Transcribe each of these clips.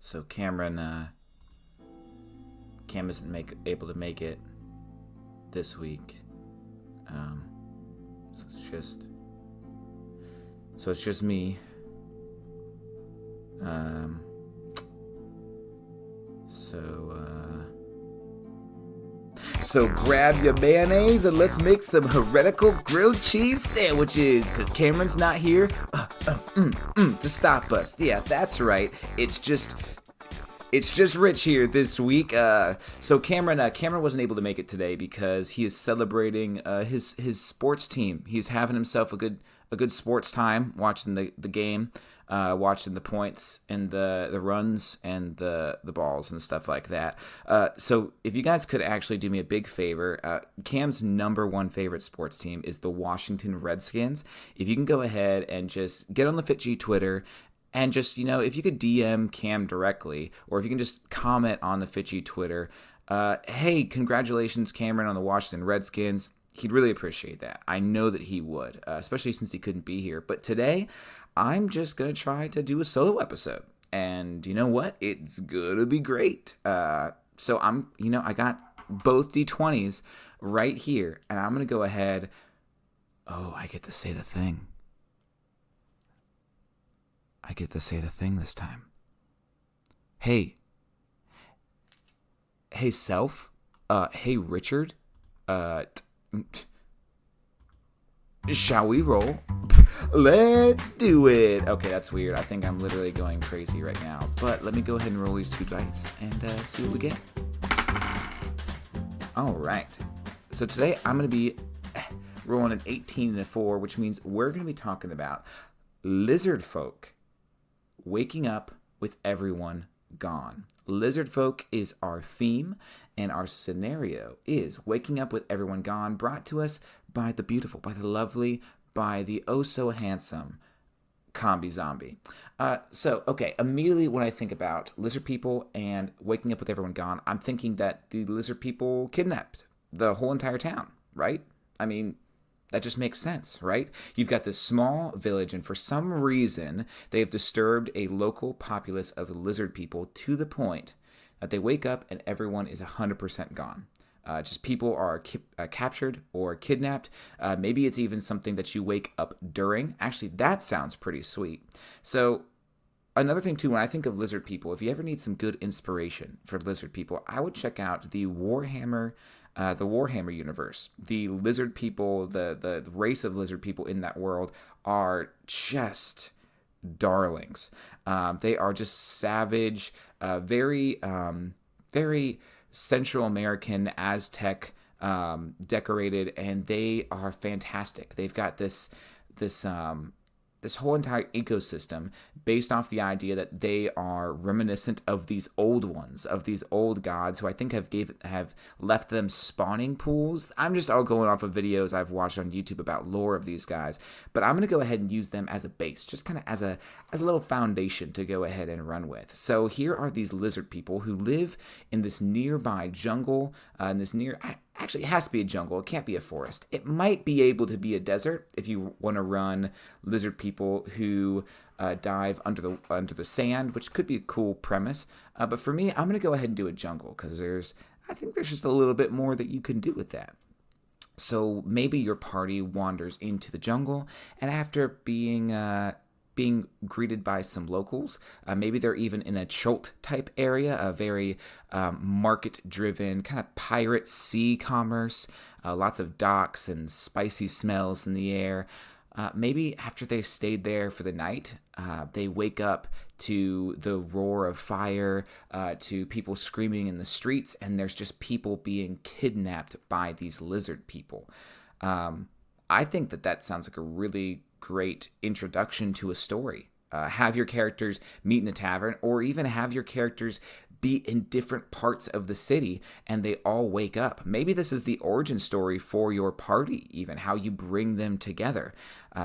So Cam isn't able to make it this week. So it's just me. So grab your mayonnaise and let's make some heretical grilled cheese sandwiches, because Cameron's not here to stop us. Yeah, that's right. It's just Rich here this week. So Cameron wasn't able to make it today because he is celebrating his sports team. He's having himself a good sports time, watching the game, watching the points and the runs and the balls and stuff like that. So if you guys could actually do me a big favor, Cam's number one favorite sports team is the Washington Redskins. If you can go ahead and just get on the FitG Twitter and just, if you could DM Cam directly, or if you can just comment on the FitG Twitter, hey, congratulations, Cameron, on the Washington Redskins. He'd really appreciate that. I know that he would, especially since he couldn't be here. But today, I'm just going to try to do a solo episode. And you know what? It's going to be great. So I got both D20s right here. And I'm going to go ahead. Oh, I get to say the thing. I get to say the thing this time. Hey, Self. Hey, Richard. Shall we roll? Let's do it. Okay, that's weird. I think I'm literally going crazy right now. But let me go ahead and roll these two dice and see what we get. All right. So today I'm going to be rolling an 18 and a 4, which means we're going to be talking about Lizardfolk waking up with everyone gone. Lizardfolk is our theme, and our scenario is waking up with everyone gone, brought to us by the beautiful, by the lovely, by the oh so handsome Combi Zombie. Immediately when I think about lizard people and waking up with everyone gone, I'm thinking that the lizard people kidnapped the whole entire town, right? I mean, that just makes sense, right? You've got this small village, and for some reason, they have disturbed a local populace of lizard people to the point that they wake up and everyone is 100% gone. Just people are captured or kidnapped. Maybe it's even something that you wake up during. Actually, that sounds pretty sweet. So another thing, too, when I think of lizard people, if you ever need some good inspiration for lizard people, I would check out the Warhammer universe. The lizard people, the race of lizard people in that world are just darlings. They are just savage, very Central American, Aztec decorated, and they are fantastic. They've got this whole entire ecosystem based off the idea that they are reminiscent of these old ones, of these old gods who I think have left them spawning pools. I'm just all going off of videos I've watched on YouTube about lore of these guys, but I'm going to go ahead and use them as a base, just kind of as a little foundation to go ahead and run with. So here are these lizard people who live in this nearby jungle, Actually, it has to be a jungle. It can't be a forest. It might be able to be a desert if you want to run lizard people who dive under the sand, which could be a cool premise. But for me, I'm going to go ahead and do a jungle because I think there's just a little bit more that you can do with that. So maybe your party wanders into the jungle, and after being greeted by some locals. Maybe they're even in a Cholt type area, a very market-driven kind of pirate sea commerce, lots of docks and spicy smells in the air. Maybe after they stayed there for the night, they wake up to the roar of fire, to people screaming in the streets, and there's just people being kidnapped by these lizard people. I think that sounds like a really great introduction to a story. Have your characters meet in a tavern, or even have your characters be in different parts of the city and they all wake up. Maybe this is the origin story for your party, even how you bring them together.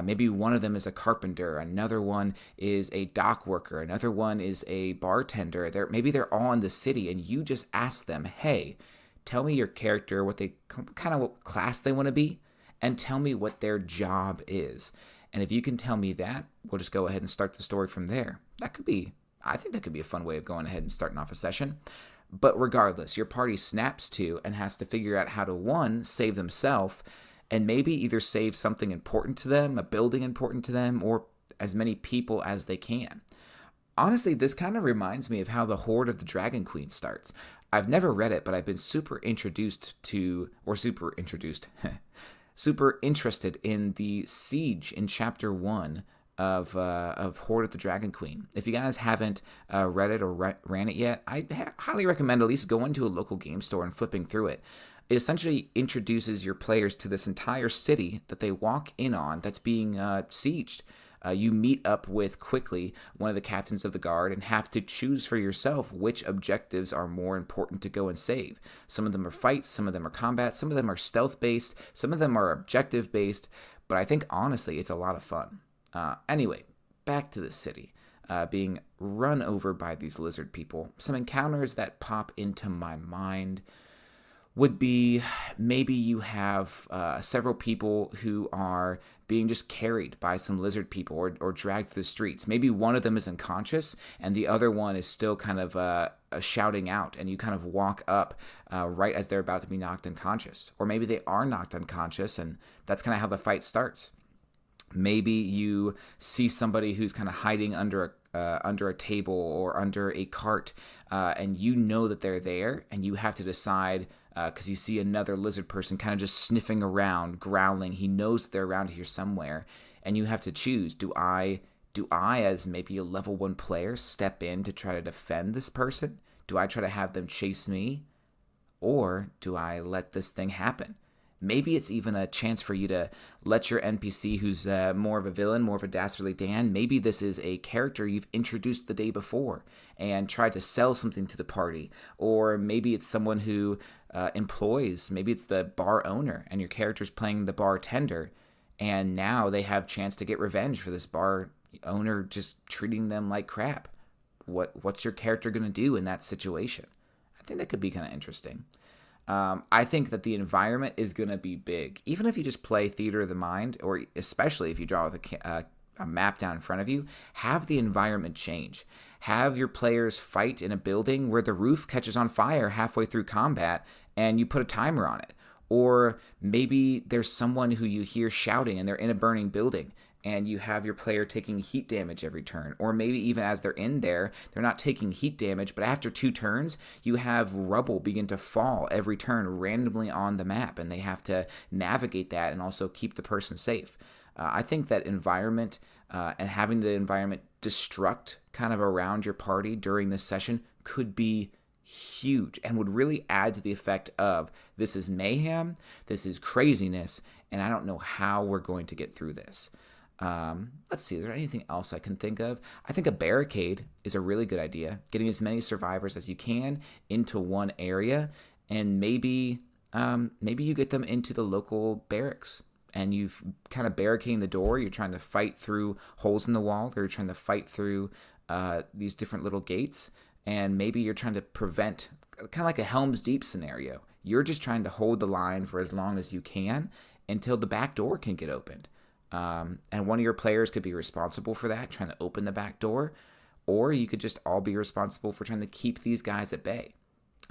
Maybe one of them is a carpenter, another one is a dock worker, another one is a bartender. Maybe they're all in the city and you just ask them, hey, tell me your character, what class they want to be, and tell me what their job is. And if you can tell me that, we'll just go ahead and start the story from there. That could be, I think that could be a fun way of going ahead and starting off a session. But regardless, your party snaps to and has to figure out how to, one, save themselves, and maybe either save something important to them, a building important to them, or as many people as they can. Honestly, this kind of reminds me of how the Horde of the Dragon Queen starts. I've never read it, but I've been super interested in the siege in Chapter 1 of Horde of the Dragon Queen. If you guys haven't read it or ran it yet, I highly recommend at least going to a local game store and flipping through it. It essentially introduces your players to this entire city that they walk in on that's being sieged. You meet up with quickly one of the captains of the guard and have to choose for yourself which objectives are more important to go and save. Some of them are fights, some of them are combat, some of them are stealth-based, some of them are objective-based, but I think honestly it's a lot of fun. Anyway, back to the city. Being run over by these lizard people. Some encounters that pop into my mind would be maybe you have several people who are being just carried by some lizard people or dragged through the streets. Maybe one of them is unconscious and the other one is still kind of shouting out, and you kind of walk up right as they're about to be knocked unconscious. Or maybe they are knocked unconscious, and that's kind of how the fight starts. Maybe you see somebody who's kind of hiding under a table or under a cart, and you know that they're there, and you have to decide, because you see another lizard person kind of just sniffing around, growling. He knows that they're around here somewhere, and you have to choose. Do I, as maybe a level 1 player, step in to try to defend this person? Do I try to have them chase me? Or do I let this thing happen? Maybe it's even a chance for you to let your NPC, who's more of a villain, more of a Dastardly Dan, maybe this is a character you've introduced the day before and tried to sell something to the party. Or maybe it's someone who employs, maybe it's the bar owner and your character's playing the bartender, and now they have chance to get revenge for this bar owner just treating them like crap. What's your character going to do in that situation? I think that could be kind of interesting. I think that the environment is going to be big. Even if you just play Theater of the Mind, or especially if you draw with a map down in front of you, have the environment change. Have your players fight in a building where the roof catches on fire halfway through combat and you put a timer on it. Or maybe there's someone who you hear shouting and they're in a burning building, and you have your player taking heat damage every turn. Or maybe even as they're in there, they're not taking heat damage, but after 2 turns, you have rubble begin to fall every turn randomly on the map, and they have to navigate that and also keep the person safe. I think that environment and having the environment destruct kind of around your party during this session could be huge and would really add to the effect of, this is mayhem, this is craziness, and I don't know how we're going to get through this. Let's see, is there anything else I can think of? I think a barricade is a really good idea. Getting as many survivors as you can into one area, and maybe you get them into the local barracks, and you've kind of barricading the door. You're trying to fight through holes in the wall, or you're trying to fight through these different little gates, and maybe you're trying to prevent, kind of like a Helm's Deep scenario. You're just trying to hold the line for as long as you can until the back door can get opened. And one of your players could be responsible for that, trying to open the back door, or you could just all be responsible for trying to keep these guys at bay.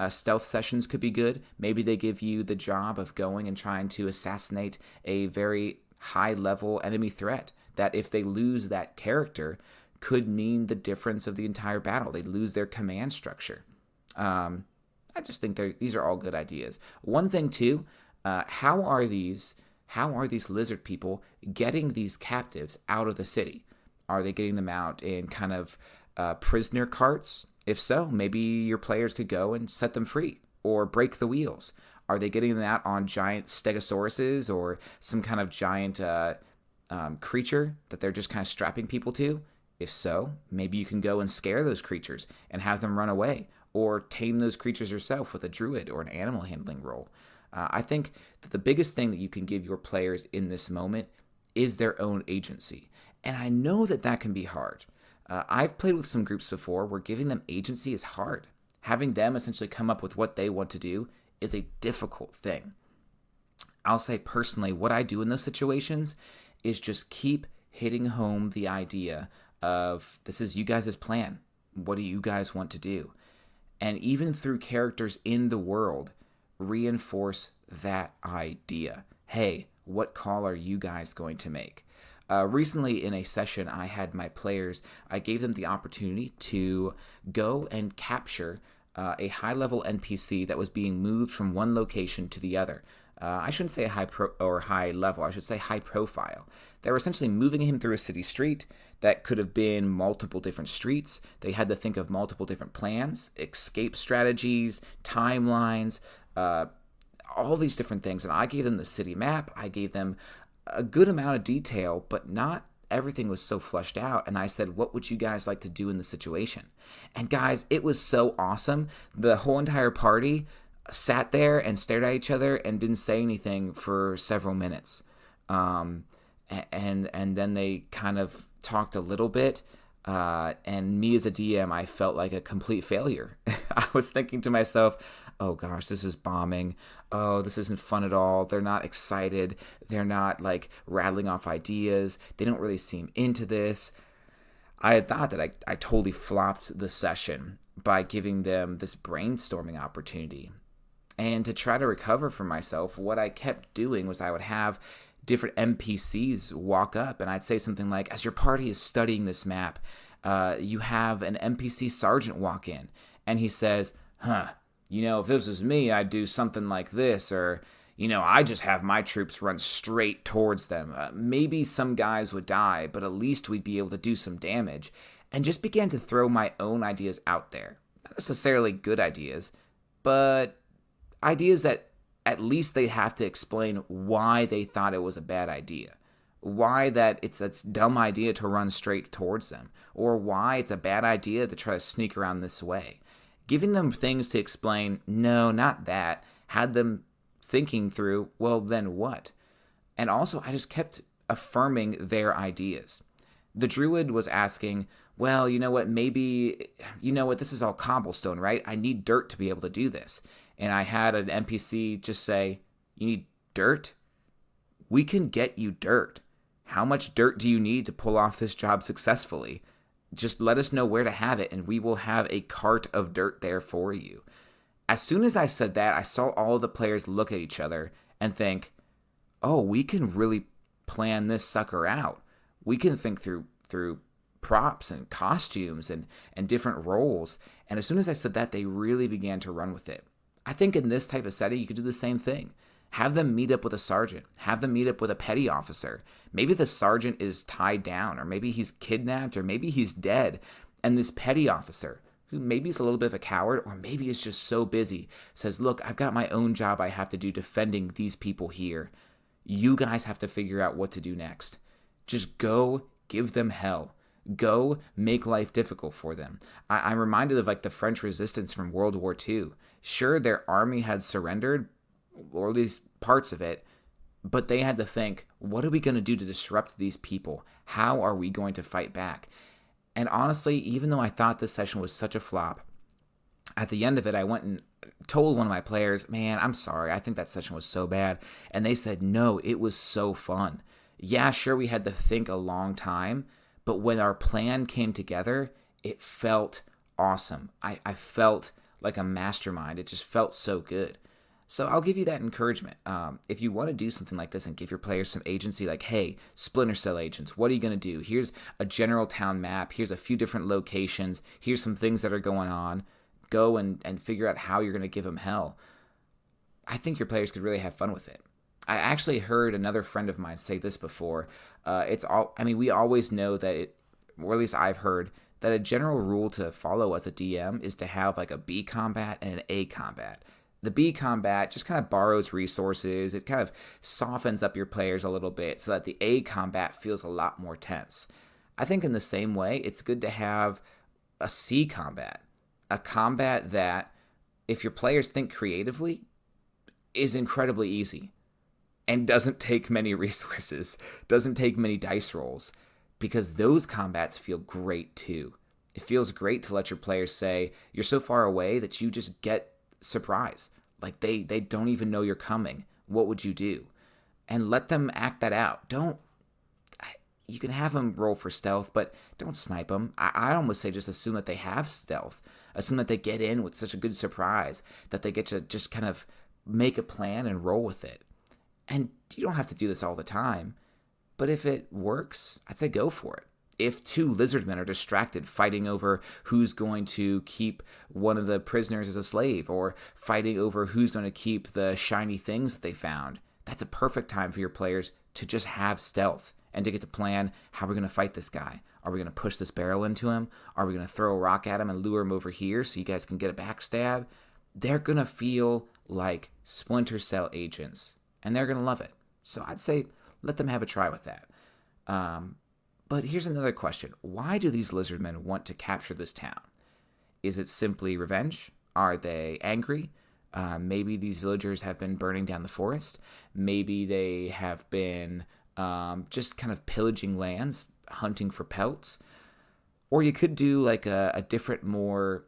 Stealth sessions could be good. Maybe they give you the job of going and trying to assassinate a very high-level enemy threat that, if they lose that character, could mean the difference of the entire battle. They lose their command structure. I just think these are all good ideas. One thing, too, how are these lizard people getting these captives out of the city? Are they getting them out in kind of prisoner carts? If so, maybe your players could go and set them free or break the wheels. Are they getting them out on giant stegosauruses or some kind of giant creature that they're just kind of strapping people to? If so, maybe you can go and scare those creatures and have them run away, or tame those creatures yourself with a druid or an animal handling role. I think that the biggest thing that you can give your players in this moment is their own agency. And I know that that can be hard. I've played with some groups before where giving them agency is hard. Having them essentially come up with what they want to do is a difficult thing. I'll say personally, what I do in those situations is just keep hitting home the idea of, this is you guys' plan. What do you guys want to do? And even through characters in the world, reinforce that idea. Hey, what call are you guys going to make? Recently, in a session, I had my players, I gave them the opportunity to go and capture a high-level NPC that was being moved from one location to the other. I shouldn't say high level. I should say high profile. They were essentially moving him through a city street that could have been multiple different streets. They had to think of multiple different plans, escape strategies, timelines, all these different things. And I gave them the city map. I gave them a good amount of detail, but not everything was so flushed out. And I said, what would you guys like to do in the situation? And guys, it was so awesome. The whole entire party sat there and stared at each other and didn't say anything for several minutes. And then they kind of talked a little bit. And me as a DM, I felt like a complete failure. I was thinking to myself, oh gosh, this is bombing. Oh, this isn't fun at all. They're not excited. They're not like rattling off ideas. They don't really seem into this. I had thought that I totally flopped the session by giving them this brainstorming opportunity. And to try to recover from myself, what I kept doing was I would have different NPCs walk up, and I'd say something like, as your party is studying this map, you have an NPC sergeant walk in, and he says, if this was me, I'd do something like this, or, I just have my troops run straight towards them. Maybe some guys would die, but at least we'd be able to do some damage, and just began to throw my own ideas out there. Not necessarily good ideas, but ideas that at least they have to explain why they thought it was a bad idea. Why that it's a dumb idea to run straight towards them. Or why it's a bad idea to try to sneak around this way. Giving them things to explain, no, not that, had them thinking through, well, then what? And also, I just kept affirming their ideas. The druid was asking, well, you know what, this is all cobblestone, right? I need dirt to be able to do this. And I had an NPC just say, you need dirt? We can get you dirt. How much dirt do you need to pull off this job successfully? Just let us know where to have it, and we will have a cart of dirt there for you. As soon as I said that, I saw all of the players look at each other and think, oh, we can really plan this sucker out. We can think through props and costumes and different roles. And as soon as I said that, they really began to run with it. I think in this type of setting, you could do the same thing. Have them meet up with a sergeant. Have them meet up with a petty officer. Maybe the sergeant is tied down, or maybe he's kidnapped, or maybe he's dead. And this petty officer, who maybe is a little bit of a coward, or maybe is just so busy, says, look, I've got my own job I have to do defending these people here. You guys have to figure out what to do next. Just go give them hell. Go make life difficult for them. I'm reminded of like the French resistance from World War II. Sure, their army had surrendered, or at least parts of it, but they had to think, what are we going to do to disrupt these people? How are we going to fight back? And honestly, even though I thought this session was such a flop, at the end of it, I went and told one of my players, man, I'm sorry, I think that session was so bad. And they said, no, it was so fun. Yeah, sure, we had to think a long time, but when our plan came together, it felt awesome. I felt like a mastermind. It just felt so good. So I'll give you that encouragement. If you want to do something like this and give your players some agency, like, hey, Splinter Cell agents, what are you going to do? Here's a general town map. Here's a few different locations. Here's some things that are going on. Go and figure out how you're going to give them hell. I think your players could really have fun with it. I actually heard another friend of mine say this before. We always know that or at least I've heard, that a general rule to follow as a DM is to have like a B combat and an A combat. The B combat just kind of borrows resources. It kind of softens up your players a little bit so that the A combat feels a lot more tense. I think in the same way, it's good to have a C combat. A combat that, if your players think creatively, is incredibly easy and doesn't take many resources, doesn't take many dice rolls, because those combats feel great too. It feels great to let your players say, you're so far away that you just get surprise. Like they don't even know you're coming. What would you do? And let them act that out. you can have them roll for stealth, but don't snipe them. I'd almost say just assume that they have stealth. Assume that they get in with such a good surprise that they get to just kind of make a plan and roll with it. And you don't have to do this all the time, but if it works, I'd say go for it. If two lizardmen are distracted fighting over who's going to keep one of the prisoners as a slave, or fighting over who's going to keep the shiny things that they found, that's a perfect time for your players to just have stealth and to get to plan how we're going to fight this guy. Are we going to push this barrel into him? Are we going to throw a rock at him and lure him over here so you guys can get a backstab? They're going to feel like Splinter Cell agents, and they're going to love it. So I'd say let them have a try with that. But here's another question. Why do these lizardmen want to capture this town? Is it simply revenge? Are they angry? Maybe these villagers have been burning down the forest. Maybe they have been just kind of pillaging lands, hunting for pelts. Or you could do like a different, more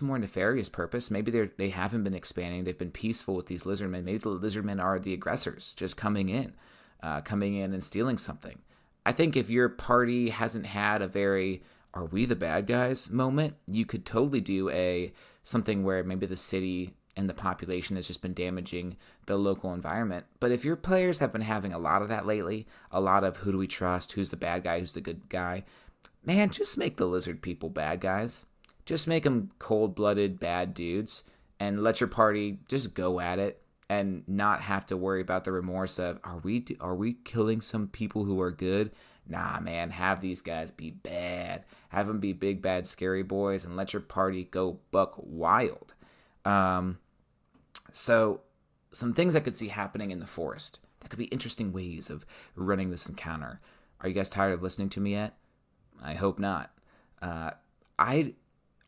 nefarious purpose. Maybe they haven't been expanding. They've been peaceful with these lizardmen. Maybe the lizardmen are the aggressors, just coming in and stealing something. I think if your party hasn't had a very "are we the bad guys" moment, you could totally do something where maybe the city and the population has just been damaging the local environment. But if your players have been having a lot of that lately, a lot of who do we trust, who's the bad guy, who's the good guy, man, just make the lizard people bad guys. Just make them cold-blooded bad dudes and let your party just go at it and not have to worry about the remorse of, are we killing some people who are good? Nah, man, have these guys be bad. Have them be big, bad, scary boys and let your party go buck wild. So some things I could see happening in the forest. That could be interesting ways of running this encounter. Are you guys tired of listening to me yet? I hope not. I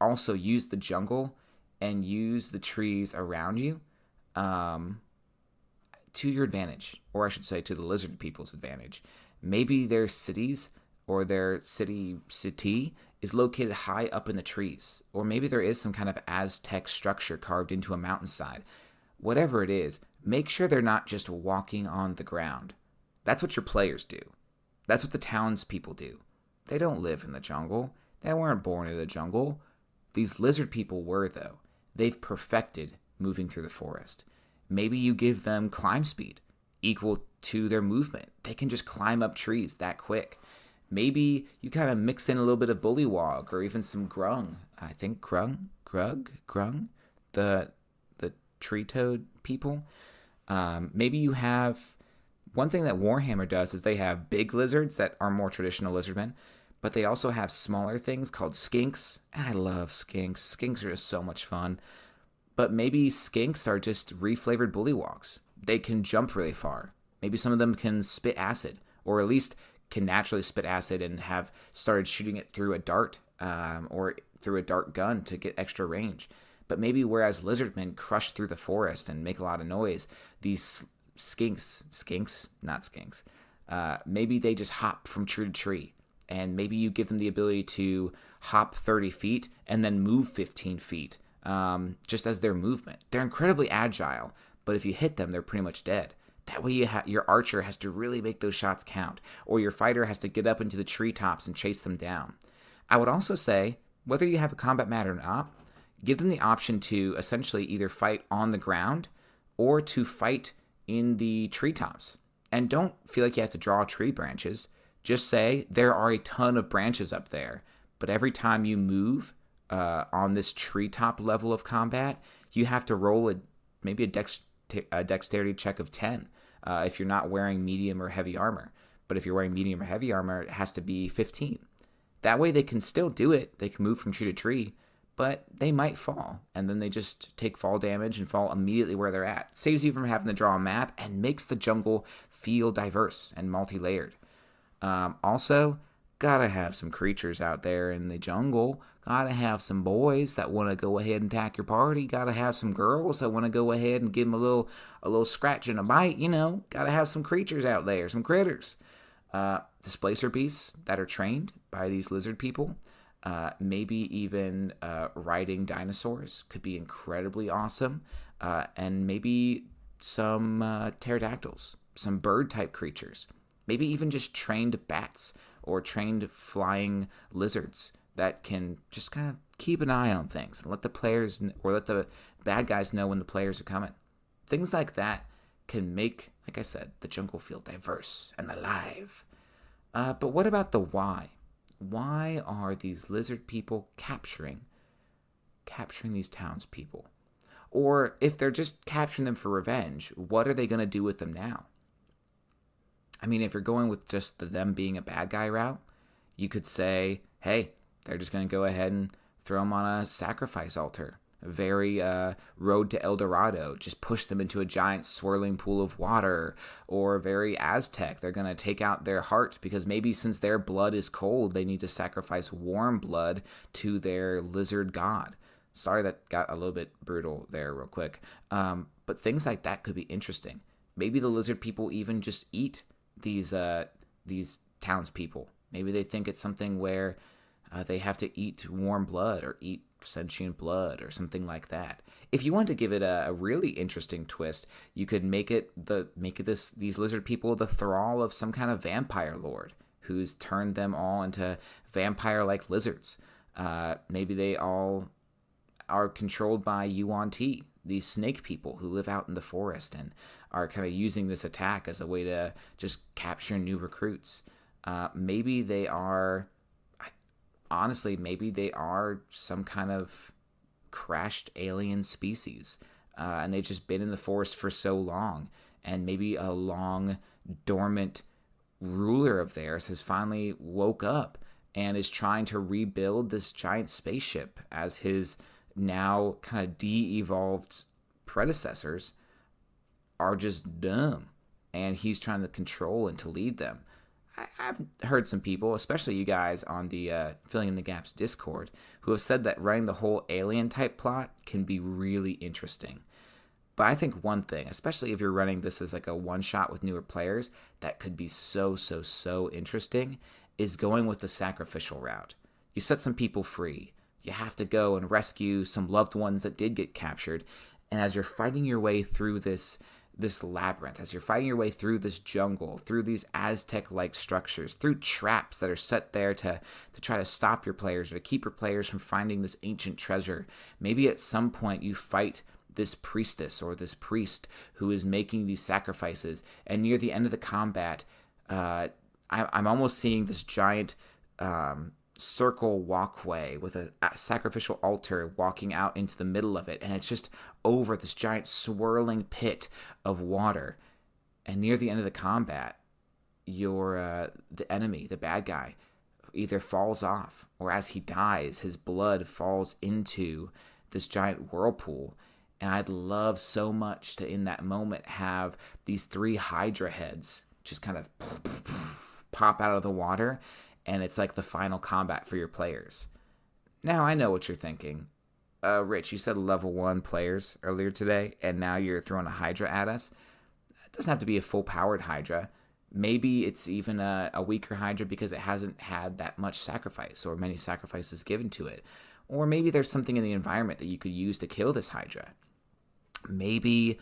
also use the jungle and use the trees around you to your advantage, or I should say to the lizard people's advantage. Maybe their cities or their city is located high up in the trees, or maybe there is some kind of Aztec structure carved into a mountainside. Whatever it is, make sure they're not just walking on the ground. That's what your players do. That's what the townspeople do. They don't live in the jungle. They weren't born in the jungle. These lizard people were, though. They've perfected moving through the forest. Maybe you give them climb speed equal to their movement. They can just climb up trees that quick. Maybe you kind of mix in a little bit of bullywog or even some grung. I think grung, the tree toad people. Maybe you have one thing that Warhammer does is they have big lizards that are more traditional lizardmen, but they also have smaller things called skinks. I love skinks. Skinks are just so much fun. But maybe skinks are just reflavored bullywogs. They can jump really far. Maybe some of them can spit acid, or at least can naturally spit acid and have started shooting it through a dart or through a dart gun to get extra range. But maybe whereas lizardmen crush through the forest and make a lot of noise, these maybe they just hop from tree to tree. And maybe you give them the ability to hop 30 feet and then move 15 feet just as their movement. They're incredibly agile, but if you hit them, they're pretty much dead. That way your archer has to really make those shots count, or your fighter has to get up into the treetops and chase them down. I would also say, whether you have a combat mat or not, give them the option to essentially either fight on the ground or to fight in the treetops. And don't feel like you have to draw tree branches. Just say there are a ton of branches up there, but every time you move on this treetop level of combat, you have to roll maybe a dexterity check of 10 if you're not wearing medium or heavy armor. But if you're wearing medium or heavy armor, it has to be 15. That way they can still do it. They can move from tree to tree, but they might fall, and then they just take fall damage and fall immediately where they're at. Saves you from having to draw a map and makes the jungle feel diverse and multi-layered. Also, gotta have some creatures out there in the jungle. Gotta have some boys that want to go ahead and attack your party. Gotta have some girls that want to go ahead and give them a little scratch and a bite. Gotta have some creatures out there, some critters. Displacer beasts that are trained by these lizard people. Maybe even riding dinosaurs could be incredibly awesome. And maybe some pterodactyls, some bird-type creatures. Maybe even just trained bats or trained flying lizards that can just kind of keep an eye on things and let the players or let the bad guys know when the players are coming. Things like that can make, like I said, the jungle feel diverse and alive. But what about the why? Why are these lizard people capturing these townspeople? Or if they're just capturing them for revenge, what are they going to do with them now? I mean, if you're going with just them being a bad guy route, you could say, hey, they're just going to go ahead and throw them on a sacrifice altar. A very Road to El Dorado. Just push them into a giant swirling pool of water. Or very Aztec. They're going to take out their heart because maybe since their blood is cold, they need to sacrifice warm blood to their lizard god. Sorry that got a little bit brutal there real quick. But things like that could be interesting. Maybe the lizard people even just eat these townspeople. Maybe they think it's something where they have to eat warm blood or eat sentient blood or something like that. If you want to give it a really interesting twist, you could make these lizard people the thrall of some kind of vampire lord who's turned them all into vampire-like lizards. Maybe they all are controlled by Yuan Ti, these snake people who live out in the forest and are kind of using this attack as a way to just capture new recruits. Maybe they are some kind of crashed alien species, and they've just been in the forest for so long, and maybe a long dormant ruler of theirs has finally woke up and is trying to rebuild this giant spaceship as his now kind of de-evolved predecessors are just dumb, and he's trying to control and to lead them. I've heard some people, especially you guys on the Filling in the Gaps Discord, who have said that writing the whole alien type plot can be really interesting. But I think one thing, especially if you're running this as like a one-shot with newer players, that could be so interesting, is going with the sacrificial route. You set some people free. You have to go and rescue some loved ones that did get captured. And as you're fighting your way through this labyrinth, as you're fighting your way through this jungle, through these Aztec-like structures, through traps that are set there to try to stop your players or to keep your players from finding this ancient treasure, maybe at some point you fight this priestess or this priest who is making these sacrifices. And near the end of the combat, I'm almost seeing this giant circle walkway with a sacrificial altar walking out into the middle of it, and it's just over this giant swirling pit of water. And near the end of the combat, the enemy, the bad guy, either falls off, or as he dies, his blood falls into this giant whirlpool. And I'd love so much to, in that moment, have these 3 Hydra heads just kind of pop out of the water, and it's like the final combat for your players. Now, I know what you're thinking. Rich, you said level 1 players earlier today, and now you're throwing a Hydra at us. It doesn't have to be a full-powered Hydra. Maybe it's even a weaker Hydra because it hasn't had that much sacrifice or many sacrifices given to it. Or maybe there's something in the environment that you could use to kill this Hydra. Maybe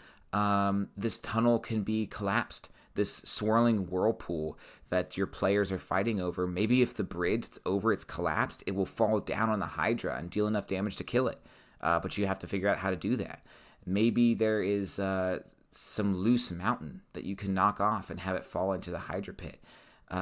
this tunnel can be collapsed. This swirling whirlpool that your players are fighting over, maybe if the bridge that's over it's collapsed, it will fall down on the Hydra and deal enough damage to kill it. But you have to figure out how to do that. Maybe there is some loose mountain that you can knock off and have it fall into the Hydra pit.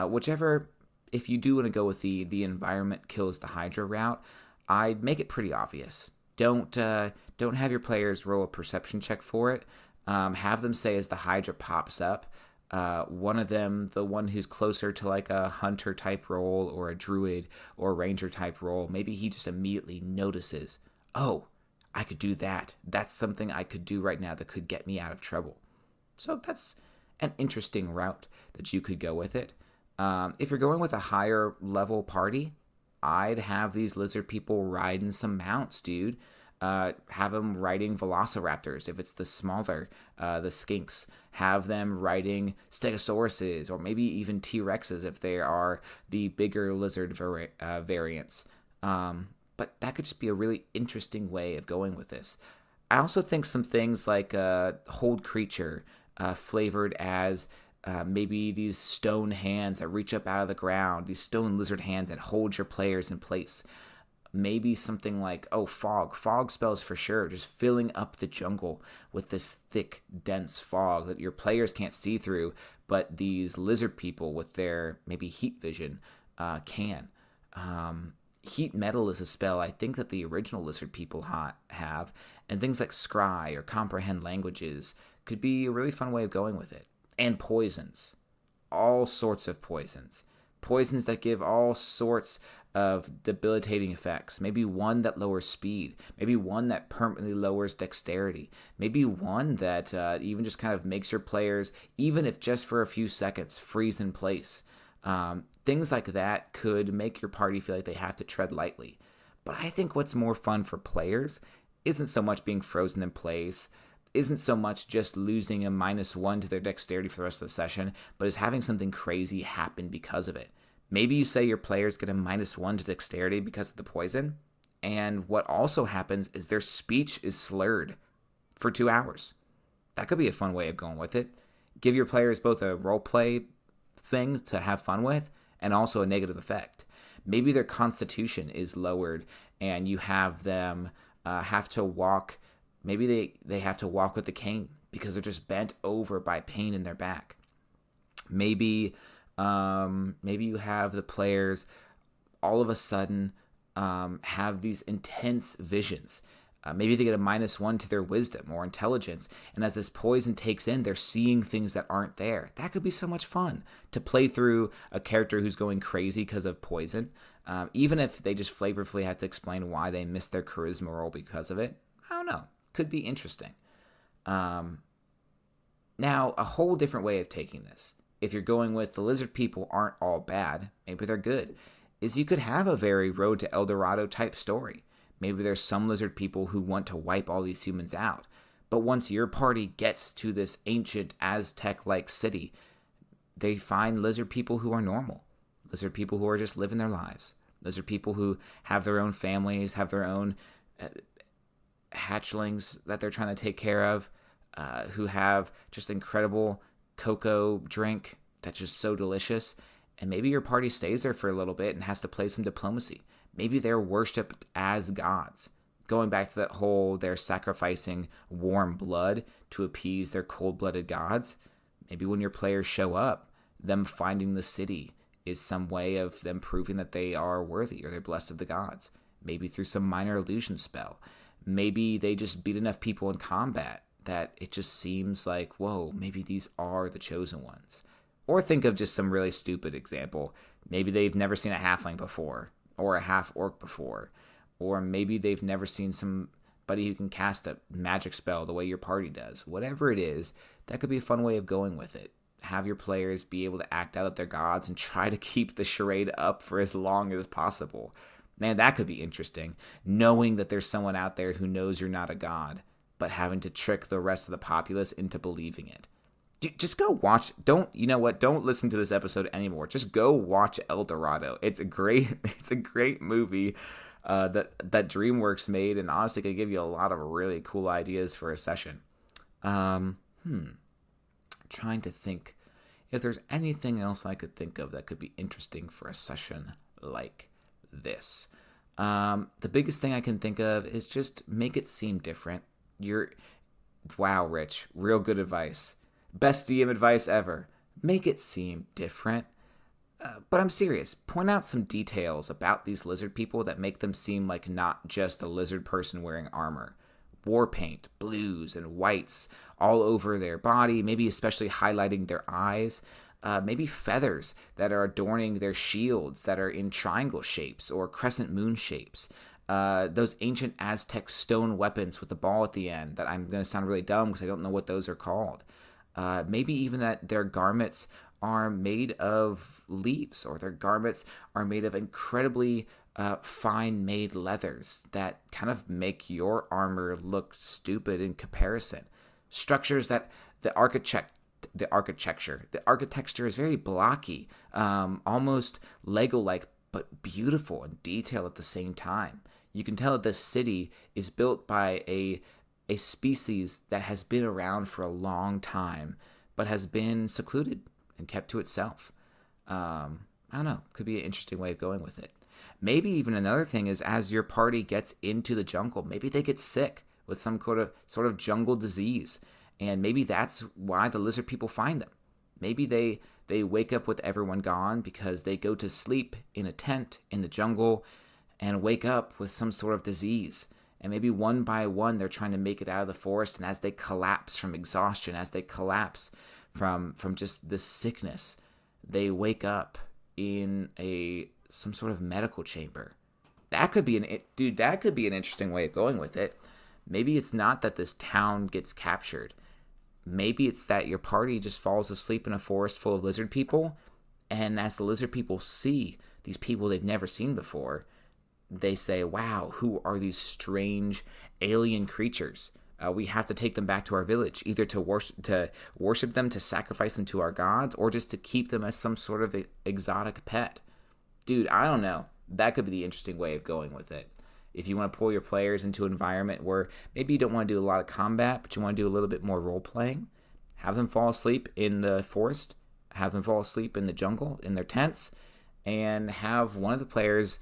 Whichever, if you do want to go with the environment kills the Hydra route, I'd make it pretty obvious. Don't have your players roll a perception check for it. Have them say as the Hydra pops up, one of them, the one who's closer to like a hunter type role or a druid or ranger type role, maybe he just immediately notices, oh, I could do that. That's something I could do right now that could get me out of trouble. So that's an interesting route that you could go with it. If you're going with a higher level party, I'd have these lizard people riding some mounts, dude. Have them riding velociraptors if it's the smaller, the skinks. Have them riding stegosauruses or maybe even T-Rexes if they are the bigger lizard variants. But that could just be a really interesting way of going with this. I also think some things like Hold Creature, flavored as Maybe these stone hands that reach up out of the ground, these stone lizard hands that hold your players in place. Maybe something like, fog. Fog spells for sure, just filling up the jungle with this thick, dense fog that your players can't see through, but these lizard people with their maybe heat vision can. Heat metal is a spell I think that the original lizard people have, and things like scry or comprehend languages could be a really fun way of going with it. And poisons. All sorts of poisons. Poisons that give all sorts of debilitating effects. Maybe one that lowers speed. Maybe one that permanently lowers dexterity. Maybe one that even just kind of makes your players, even if just for a few seconds, freeze in place. Things like that could make your party feel like they have to tread lightly. But I think what's more fun for players isn't so much being frozen in place, isn't so much just losing a -1 to their dexterity for the rest of the session, but is having something crazy happen because of it. Maybe you say your players get a -1 to dexterity because of the poison, and what also happens is their speech is slurred for 2 hours. That could be a fun way of going with it. Give your players both a roleplay thing to have fun with and also a negative effect. Maybe their constitution is lowered and you have them have to walk. Maybe they have to walk with the cane because they're just bent over by pain in their back. Maybe you have the players all of a sudden have these intense visions. Maybe they get a -1 to their wisdom or intelligence, and as this poison takes in, they're seeing things that aren't there. That could be so much fun to play through a character who's going crazy because of poison, even if they just flavorfully have to explain why they missed their charisma roll because of it. I don't know. Could be interesting. Now, a whole different way of taking this, if you're going with the lizard people aren't all bad, maybe they're good, is you could have a very Road to El Dorado type story. Maybe there's some lizard people who want to wipe all these humans out. But once your party gets to this ancient Aztec-like city, they find lizard people who are normal. Lizard people who are just living their lives. Lizard people who have their own families, have their own hatchlings that they're trying to take care of, who have just incredible cocoa drink that's just so delicious. And maybe your party stays there for a little bit and has to play some diplomacy. Maybe they're worshipped as gods. Going back to that whole, they're sacrificing warm blood to appease their cold-blooded gods. Maybe when your players show up, them finding the city is some way of them proving that they are worthy or they're blessed of the gods. Maybe through some minor illusion spell. Maybe they just beat enough people in combat that it just seems like, whoa, maybe these are the chosen ones. Or think of just some really stupid example. Maybe they've never seen a halfling before, or a half-orc before. Or maybe they've never seen somebody who can cast a magic spell the way your party does. Whatever it is, that could be a fun way of going with it. Have your players be able to act out at their gods and try to keep the charade up for as long as possible. Man, that could be interesting. Knowing that there's someone out there who knows you're not a god, but having to trick the rest of the populace into believing it. Just go watch. Don't listen to this episode anymore. Just go watch El Dorado. It's a great movie that DreamWorks made, and honestly could give you a lot of really cool ideas for a session. Trying to think if there's anything else I could think of that could be interesting for a session like this. The biggest thing I can think of is just make it seem different. Wow, Rich, real good advice. Best DM advice ever. Make it seem different. But I'm serious. Point out some details about these lizard people that make them seem like not just a lizard person wearing armor. War paint, blues and whites all over their body, maybe especially highlighting their eyes. Maybe feathers that are adorning their shields that are in triangle shapes or crescent moon shapes. Those ancient Aztec stone weapons with the ball at the end that I'm going to sound really dumb because I don't know what those are called. Maybe even that their garments are made of leaves, or their garments are made of incredibly fine-made leathers that kind of make your armor look stupid in comparison. Structures that the architecture is very blocky, almost Lego-like, but beautiful and detailed at the same time. You can tell that this city is built by a species that has been around for a long time, but has been secluded and kept to itself. I don't know. Could be an interesting way of going with it. Maybe even another thing is as your party gets into the jungle, maybe they get sick with some sort of jungle disease. And maybe that's why the lizard people find them. Maybe they wake up with everyone gone because they go to sleep in a tent in the jungle and wake up with some sort of disease. And maybe one by one, they're trying to make it out of the forest. And as they collapse from exhaustion, as they collapse from just this sickness, they wake up in some sort of medical chamber. That could be that could be an interesting way of going with it. Maybe it's not that this town gets captured. Maybe it's that your party just falls asleep in a forest full of lizard people, and as the lizard people see these people they've never seen before, they say, wow, who are these strange alien creatures? We have to take them back to our village, either to worship them, to sacrifice them to our gods, or just to keep them as some sort of exotic pet. Dude, I don't know. That could be the interesting way of going with it. If you want to pull your players into an environment where maybe you don't want to do a lot of combat, but you want to do a little bit more role-playing, have them fall asleep in the forest, have them fall asleep in the jungle, in their tents, and have one of the players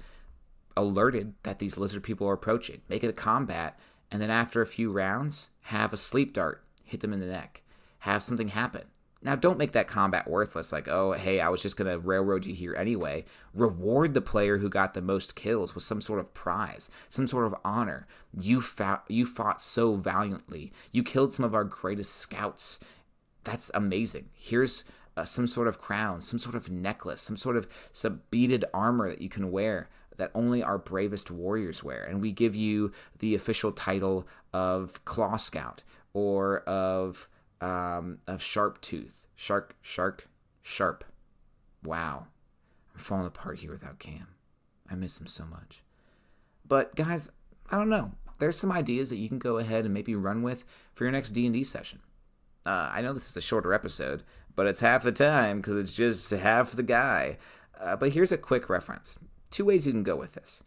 alerted that these lizard people are approaching. Make it a combat, and then after a few rounds, have a sleep dart hit them in the neck. Have something happen. Now, don't make that combat worthless, like, oh, hey, I was just going to railroad you here anyway. Reward the player who got the most kills with some sort of prize, some sort of honor. You fought so valiantly. You killed some of our greatest scouts. That's amazing. Here's some sort of crown, some sort of necklace, some beaded armor that you can wear that only our bravest warriors wear. And we give you the official title of Claw Scout or of Sharp Tooth. Sharp. Wow. I'm falling apart here without Cam. I miss him so much. But guys, I don't know. There's some ideas that you can go ahead and maybe run with for your next D&D session. I know this is a shorter episode, but it's half the time because it's just half the guy. But here's a quick reference. 2 ways you can go with this.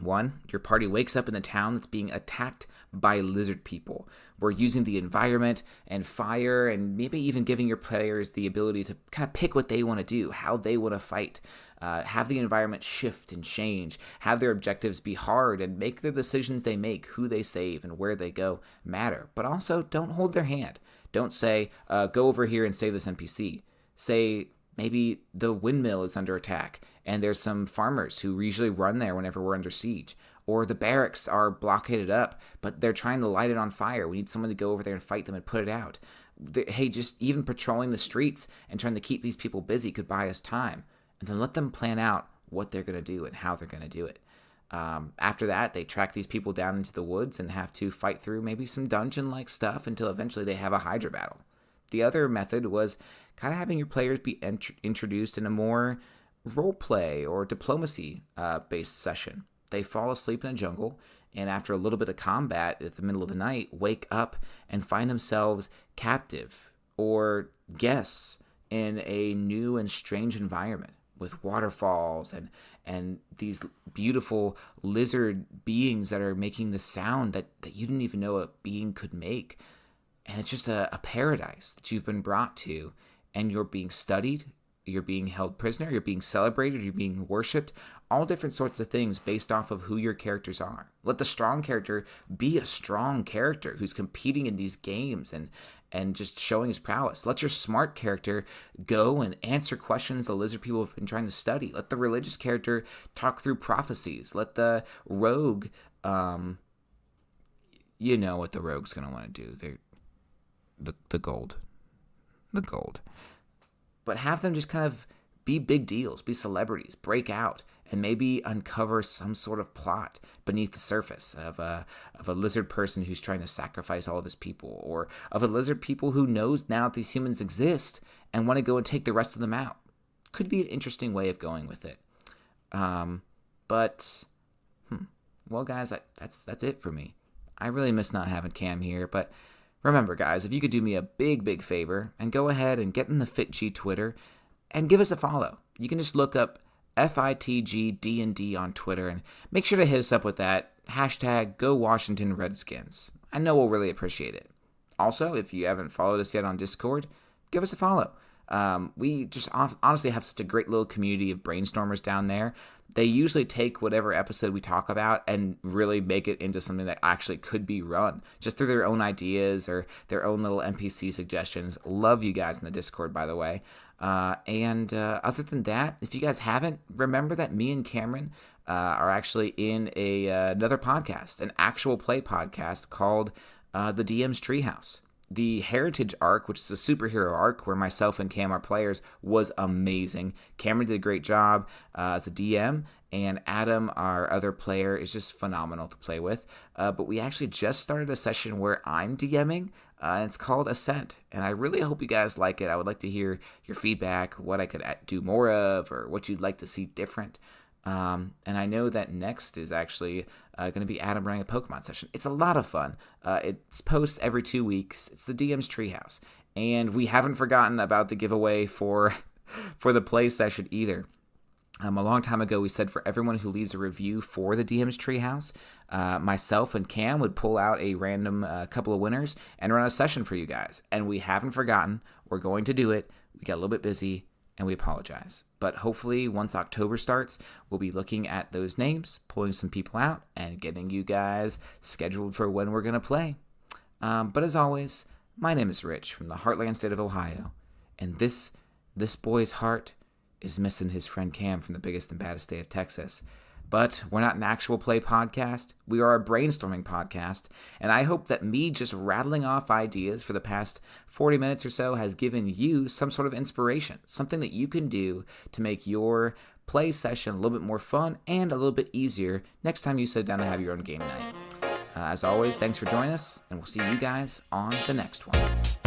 1, your party wakes up in the town that's being attacked by lizard people. We're using the environment and fire and maybe even giving your players the ability to kind of pick what they want to do, how they want to fight, have the environment shift and change, have their objectives be hard and make the decisions they make, who they save and where they go matter. But also don't hold their hand. Don't say, go over here and save this NPC. Say, maybe the windmill is under attack and there's some farmers who usually run there whenever we're under siege. Or the barracks are blockaded up, but they're trying to light it on fire. We need someone to go over there and fight them and put it out. Hey, just even patrolling the streets and trying to keep these people busy could buy us time. And then let them plan out what they're going to do and how they're going to do it. After that, they track these people down into the woods and have to fight through maybe some dungeon-like stuff until eventually they have a Hydra battle. The other method was kind of having your players be introduced in a more role-play or diplomacy-based session. They fall asleep in a jungle, and after a little bit of combat at the middle of the night, wake up and find themselves captive or guests in a new and strange environment with waterfalls and these beautiful lizard beings that are making the sound that you didn't even know a being could make. And it's just a paradise that you've been brought to, and you're being studied, you're being held prisoner, you're being celebrated, you're being worshipped, all different sorts of things based off of who your characters are. Let the strong character be a strong character who's competing in these games and just showing his prowess. Let your smart character go and answer questions the lizard people have been trying to study. Let the religious character talk through prophecies. Let the rogue, you know what the rogue's going to want to do. They're the gold. But have them just kind of be big deals, be celebrities, break out, and maybe uncover some sort of plot beneath the surface of a lizard person who's trying to sacrifice all of his people, or of a lizard people who knows now that these humans exist and want to go and take the rest of them out. Could be an interesting way of going with it. Well, guys, that's it for me. I really miss not having Cam here, but remember, guys, if you could do me a big favor and go ahead and get in the FitG Twitter and give us a follow. You can just look up FITGDND on Twitter and make sure to hit us up with that hashtag #GoWashingtonRedskins. I know we'll really appreciate it. Also, if you haven't followed us yet on Discord, give us a follow. We just honestly have such a great little community of brainstormers down there. They usually take whatever episode we talk about and really make it into something that actually could be run just through their own ideas or their own little NPC suggestions. Love you guys in the Discord, by the way. And other than that, if you guys haven't, remember that me and Cameron are actually in another podcast, an actual play podcast called The DM's Treehouse. The Heritage arc, which is a superhero arc where myself and Cam are players, was amazing. Cameron did a great job as a DM, and Adam, our other player, is just phenomenal to play with. But we actually just started a session where I'm DMing, and it's called Ascent. And I really hope you guys like it. I would like to hear your feedback, what I could do more of, or what you'd like to see different. And I know that next is actually going to be Adam running a Pokemon session. It's a lot of fun. It's posts every 2 weeks. It's the DM's Treehouse. And we haven't forgotten about the giveaway for the play session either. A long time ago, we said for everyone who leaves a review for the DM's Treehouse, myself and Cam would pull out a random couple of winners and run a session for you guys. And we haven't forgotten. We're going to do it. We got a little bit busy, and we apologize. But hopefully, once October starts, we'll be looking at those names, pulling some people out, and getting you guys scheduled for when we're going to play. But as always, my name is Rich from the Heartland State of Ohio, and this boy's heart is missing his friend Cam from the biggest and baddest state of Texas. But we're not an actual play podcast. We are a brainstorming podcast. And I hope that me just rattling off ideas for the past 40 minutes or so has given you some sort of inspiration, something that you can do to make your play session a little bit more fun and a little bit easier next time you sit down and have your own game night. As always, thanks for joining us, and we'll see you guys on the next one.